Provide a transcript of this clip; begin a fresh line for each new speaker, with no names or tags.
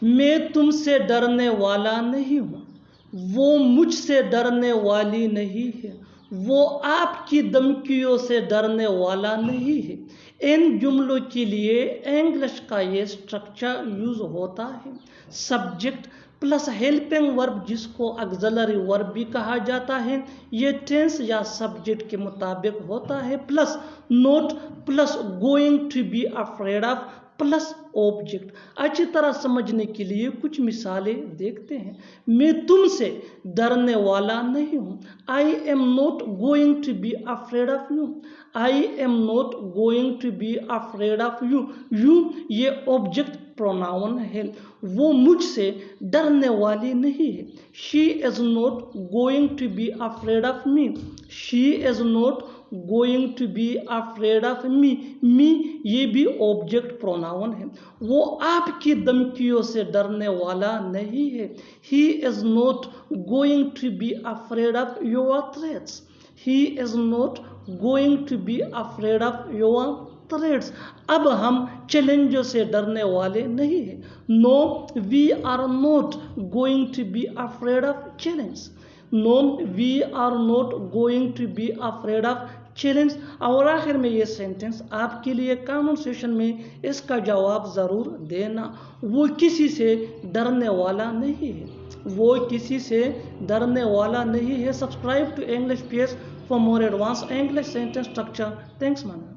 मैं तुमसे डरने वाला नहीं हूँ, वो मुझसे डरने वाली नहीं है, वो आपकी धमकियों से डरने वाला नहीं है। इन जुमलों के लिए इंग्लिश का ये स्ट्रक्चर यूज होता है। सब्जेक्ट प्लस हेल्पिंग वर्ब, जिसको ऑक्सिलरी वर्ब भी कहा जाता है, ये टेंस या सब्जेक्ट के मुताबिक होता है, plus not plus going to be afraid of plus object. अच्छी तरह समझने के लिए कुछ मिसालें देखते हैं। मैं तुमसे डरने वाला नहीं हूँ, I am not going to be afraid of you, I am not going to be afraid of you. You ये ऑब्जेक्ट प्रोनाउन है। वो मुझसे डरने वाली नहीं है, she is not going to be afraid of me, she is not going to be afraid of me. Me ये भी ऑब्जेक्ट प्रोनाउन है। वो आपकी धमकियों से डरने वाला नहीं है, he is not going to be afraid of your threats, he is not going to be afraid of your threats. अब हम चैलेंजों से डरने वाले नहीं हैं। No we are not going to be afraid of challenge, no we are not going to be afraid of challenge. और आखिर में ये सेंटेंस आपके लिए कमेंट सेक्शन में इसका जवाब ज़रूर देना। वो किसी से डरने वाला नहीं है, वो किसी से डरने वाला नहीं है। Subscribe to English page for more advance English sentence structure. Thanks man.